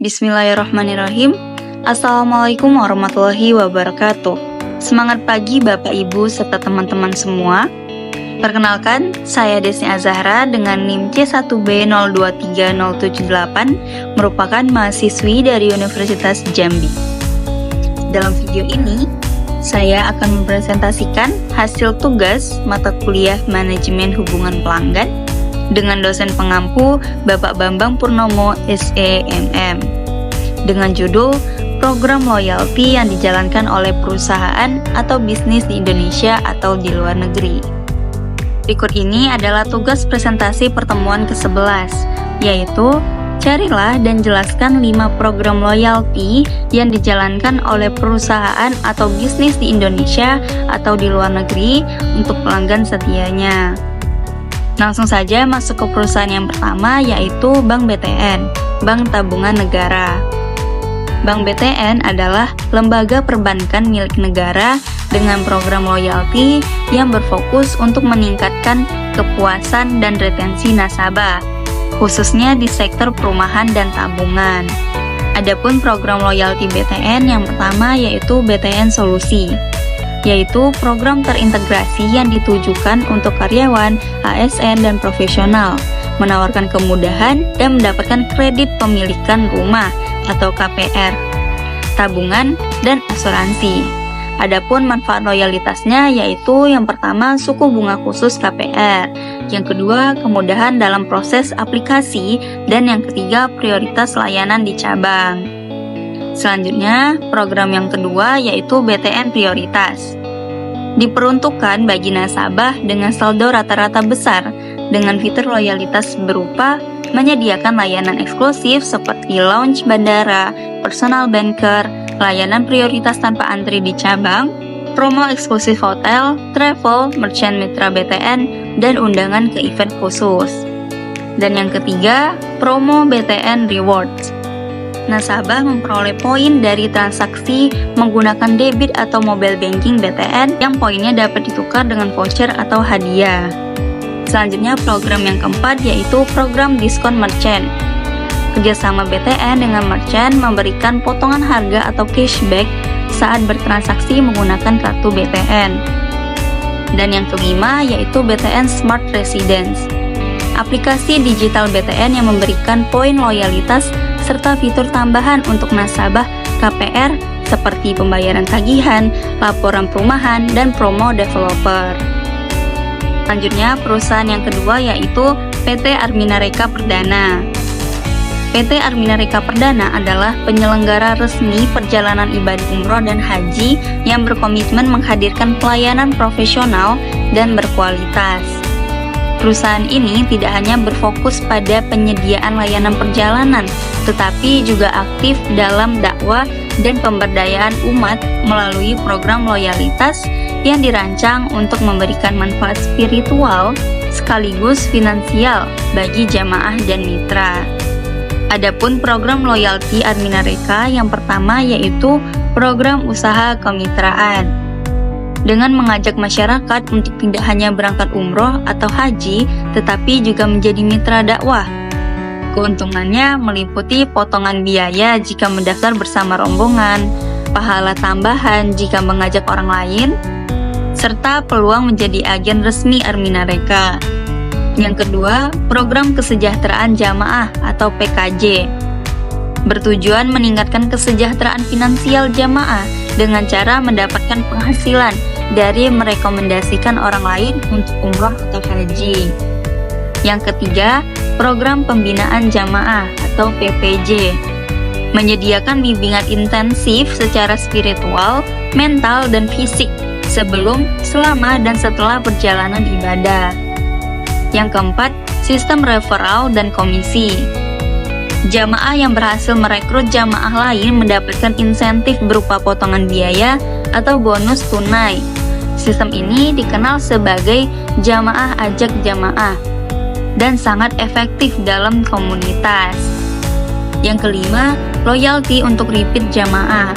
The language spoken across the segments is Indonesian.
Bismillahirrahmanirrahim. Assalamualaikum warahmatullahi wabarakatuh. Semangat pagi Bapak Ibu serta teman-teman semua. Perkenalkan, saya Desni Azahra dengan NIM C1B023078 merupakan mahasiswi dari Universitas Jambi. Dalam video ini, saya akan mempresentasikan hasil tugas mata kuliah Manajemen Hubungan Pelanggan dengan dosen pengampu Bapak Bambang Purnomo SEMM dengan judul Program Loyalty yang dijalankan oleh perusahaan atau bisnis di Indonesia atau di luar negeri. Berikut ini adalah tugas presentasi pertemuan ke-11, yaitu carilah dan jelaskan 5 program loyalty yang dijalankan oleh perusahaan atau bisnis di Indonesia atau di luar negeri untuk pelanggan setianya. Langsung saja masuk ke perusahaan yang pertama, yaitu Bank BTN, Bank Tabungan Negara. Bank BTN adalah lembaga perbankan milik negara dengan program loyalty yang berfokus untuk meningkatkan kepuasan dan retensi nasabah, khususnya di sektor perumahan dan tabungan. Adapun program loyalty BTN yang pertama yaitu BTN Solusi, yaitu program terintegrasi yang ditujukan untuk karyawan, ASN, dan profesional, menawarkan kemudahan dan mendapatkan kredit pemilikan rumah atau KPR, tabungan, dan asuransi. Adapun manfaat loyalitasnya yaitu yang pertama suku bunga khusus KPR, yang kedua kemudahan dalam proses aplikasi, dan yang ketiga prioritas layanan di cabang. Selanjutnya, program yang kedua yaitu BTN Prioritas. Diperuntukkan bagi nasabah dengan saldo rata-rata besar dengan fitur loyalitas berupa menyediakan layanan eksklusif seperti lounge bandara, personal banker, layanan prioritas tanpa antri di cabang, promo eksklusif hotel, travel, merchant mitra BTN, dan undangan ke event khusus. Dan yang ketiga, promo BTN Rewards. Nasabah memperoleh poin dari transaksi menggunakan debit atau mobile banking BTN yang poinnya dapat ditukar dengan voucher atau hadiah. Selanjutnya program yang keempat yaitu program diskon merchant. Kerjasama BTN dengan merchant memberikan potongan harga atau cashback saat bertransaksi menggunakan kartu BTN. Dan yang kelima yaitu BTN Smart Residence. Aplikasi digital BTN yang memberikan poin loyalitas serta fitur tambahan untuk nasabah KPR seperti pembayaran tagihan, laporan perumahan, dan promo developer. Selanjutnya, perusahaan yang kedua yaitu PT Arminareka Perdana. PT Arminareka Perdana adalah penyelenggara resmi perjalanan ibadah umroh dan haji yang berkomitmen menghadirkan pelayanan profesional dan berkualitas. Perusahaan ini tidak hanya berfokus pada penyediaan layanan perjalanan, tetapi juga aktif dalam dakwah dan pemberdayaan umat melalui program loyalitas yang dirancang untuk memberikan manfaat spiritual sekaligus finansial bagi jamaah dan mitra. Adapun program loyalty Arminareka yang pertama yaitu program usaha kemitraan. Dengan mengajak masyarakat untuk tidak hanya berangkat umroh atau haji, tetapi juga menjadi mitra dakwah. Keuntungannya meliputi potongan biaya jika mendaftar bersama rombongan, pahala tambahan jika mengajak orang lain, serta peluang menjadi agen resmi Arminareka. Yang kedua, program kesejahteraan jamaah atau PKJ. Bertujuan meningkatkan kesejahteraan finansial jamaah dengan cara mendapatkan penghasilan dari merekomendasikan orang lain untuk umroh atau haji. Yang ketiga, program pembinaan jamaah atau PPJ. Menyediakan bimbingan intensif secara spiritual, mental, dan fisik sebelum, selama, dan setelah perjalanan ibadah. Yang keempat, sistem referral dan komisi. Jamaah yang berhasil merekrut jamaah lain mendapatkan insentif berupa potongan biaya atau bonus tunai. Sistem ini dikenal sebagai jamaah ajak jamaah dan sangat efektif dalam komunitas. Yang kelima, loyalty untuk repeat jamaah.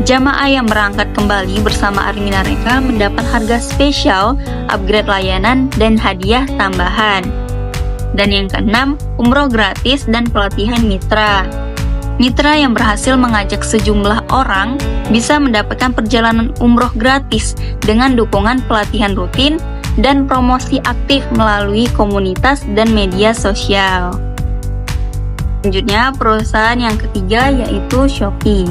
Jamaah yang berangkat kembali bersama Arminareka mendapat harga spesial, upgrade layanan, dan hadiah tambahan. Dan yang keenam, umroh gratis dan pelatihan mitra. Mitra yang berhasil mengajak sejumlah orang bisa mendapatkan perjalanan umroh gratis dengan dukungan pelatihan rutin dan promosi aktif melalui komunitas dan media sosial. Selanjutnya, perusahaan yang ketiga yaitu Shopee.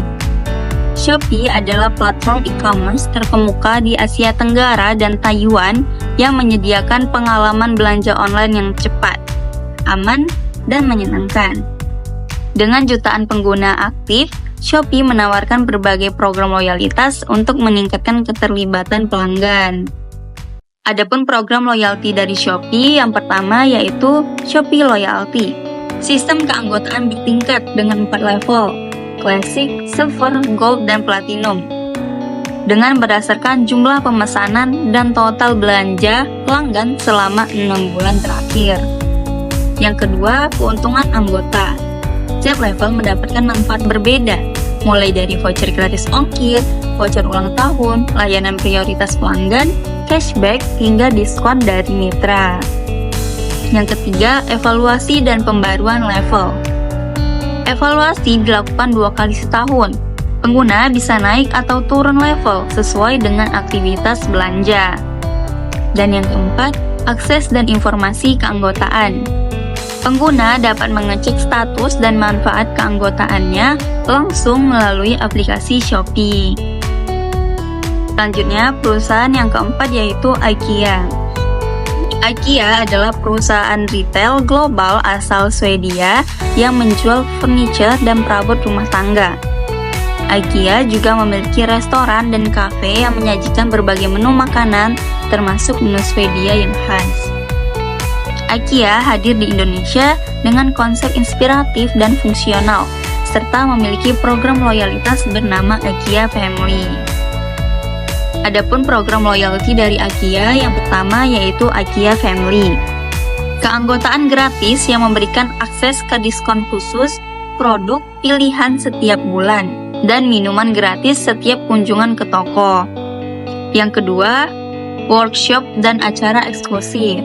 Shopee adalah platform e-commerce terkemuka di Asia Tenggara dan Taiwan yang menyediakan pengalaman belanja online yang cepat, aman, dan menyenangkan. Dengan jutaan pengguna aktif, Shopee menawarkan berbagai program loyalitas untuk meningkatkan keterlibatan pelanggan. Adapun program loyalty dari Shopee yang pertama yaitu Shopee Loyalty. Sistem keanggotaan bertingkat dengan 4 level, Classic, Silver, Gold, dan Platinum. Dengan berdasarkan jumlah pemesanan dan total belanja pelanggan selama 6 bulan terakhir. Yang kedua, keuntungan anggota. Setiap level mendapatkan manfaat berbeda, mulai dari voucher gratis ongkir, voucher ulang tahun, layanan prioritas pelanggan, cashback, hingga diskon dari mitra. Yang ketiga, evaluasi dan pembaruan level. Evaluasi dilakukan 2 kali setahun. Pengguna bisa naik atau turun level sesuai dengan aktivitas belanja. Dan yang keempat, akses dan informasi keanggotaan. Pengguna dapat mengecek status dan manfaat keanggotaannya langsung melalui aplikasi Shopee. Selanjutnya, perusahaan yang keempat yaitu IKEA. IKEA adalah perusahaan retail global asal Swedia yang menjual furniture dan perabot rumah tangga. IKEA juga memiliki restoran dan kafe yang menyajikan berbagai menu makanan, termasuk menu Swedia yang khas. IKEA hadir di Indonesia dengan konsep inspiratif dan fungsional, serta memiliki program loyalitas bernama IKEA Family. Adapun program loyalty dari IKEA yang pertama yaitu IKEA Family. Keanggotaan gratis yang memberikan akses ke diskon khusus, produk pilihan setiap bulan, dan minuman gratis setiap kunjungan ke toko. Yang kedua, workshop dan acara eksklusif.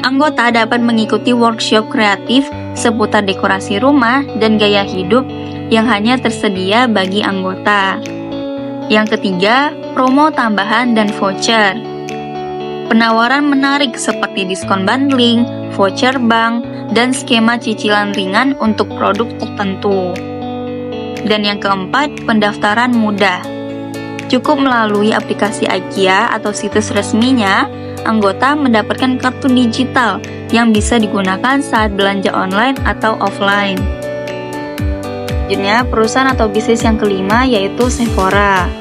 Anggota dapat mengikuti workshop kreatif seputar dekorasi rumah dan gaya hidup yang hanya tersedia bagi anggota. Yang ketiga, promo tambahan dan voucher. Penawaran menarik seperti diskon bundling, voucher bank, dan skema cicilan ringan untuk produk tertentu. Dan yang keempat, pendaftaran mudah. Cukup melalui aplikasi IKEA atau situs resminya, anggota mendapatkan kartu digital yang bisa digunakan saat belanja online atau offline. Selanjutnya, perusahaan atau bisnis yang kelima yaitu Sephora.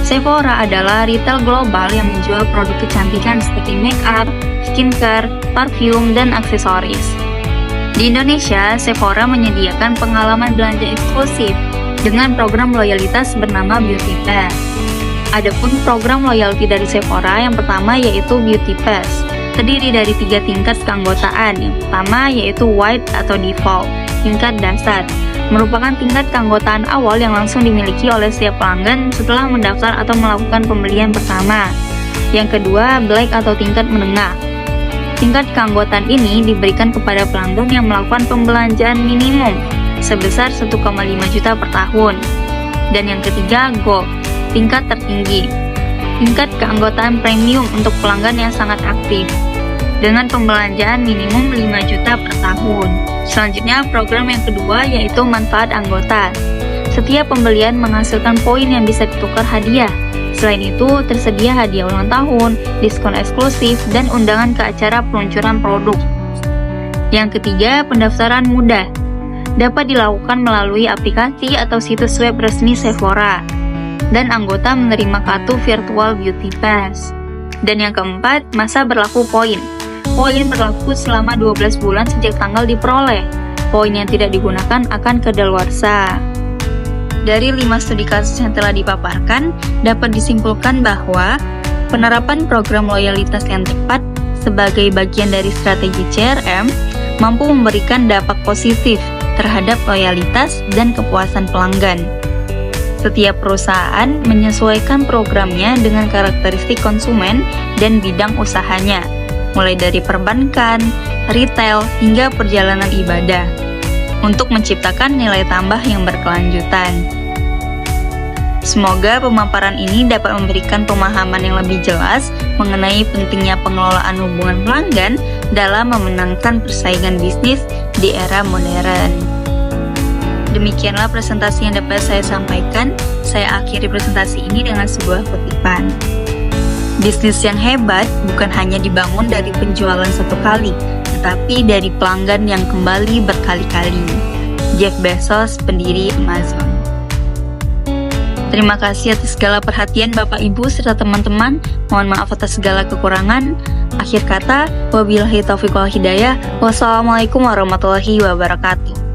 Sephora adalah retail global yang menjual produk kecantikan seperti make up, skincare, parfum, dan aksesoris. Di Indonesia, Sephora menyediakan pengalaman belanja eksklusif dengan program loyalitas bernama Beauty Pass. Adapun program loyalty dari Sephora yang pertama yaitu Beauty Pass, terdiri dari 3 tingkat keanggotaan. Yang pertama yaitu White atau Default, tingkat dasar, merupakan tingkat keanggotaan awal yang langsung dimiliki oleh setiap pelanggan setelah mendaftar atau melakukan pembelian pertama. Yang kedua, Black atau tingkat menengah. Tingkat keanggotaan ini diberikan kepada pelanggan yang melakukan pembelanjaan minimum sebesar 1,5 juta per tahun. Dan yang ketiga, Gold, tingkat tertinggi. Tingkat keanggotaan premium untuk pelanggan yang sangat aktif dengan pembelanjaan minimum 5 juta per tahun. Selanjutnya, program yang kedua yaitu manfaat anggota. Setiap pembelian menghasilkan poin yang bisa ditukar hadiah. Selain itu, tersedia hadiah ulang tahun, diskon eksklusif, dan undangan ke acara peluncuran produk. Yang ketiga, pendaftaran mudah. Dapat dilakukan melalui aplikasi atau situs web resmi Sephora. Dan anggota menerima kartu virtual Beauty Pass. Dan yang keempat, masa berlaku poin. Poin berlaku selama 12 bulan sejak tanggal diperoleh. Poin yang tidak digunakan akan kedaluarsa. Dari 5 studi kasus yang telah dipaparkan, dapat disimpulkan bahwa penerapan program loyalitas yang tepat sebagai bagian dari strategi CRM mampu memberikan dampak positif terhadap loyalitas dan kepuasan pelanggan. Setiap perusahaan menyesuaikan programnya dengan karakteristik konsumen dan bidang usahanya, mulai dari perbankan, retail, hingga perjalanan ibadah. untuk menciptakan nilai tambah yang berkelanjutan. Semoga pemaparan ini dapat memberikan pemahaman yang lebih jelas mengenai pentingnya pengelolaan hubungan pelanggan dalam memenangkan persaingan bisnis di era modern. Demikianlah presentasi yang dapat saya sampaikan. Saya akhiri presentasi ini dengan sebuah kutipan. Bisnis yang hebat bukan hanya dibangun dari penjualan satu kali, tetapi dari pelanggan yang kembali berkali-kali. Jeff Bezos, pendiri Amazon. Terima kasih atas segala perhatian Bapak Ibu serta teman-teman. Mohon maaf atas segala kekurangan. Akhir kata, wabillahi taufiq wal hidayah. Wassalamualaikum warahmatullahi wabarakatuh.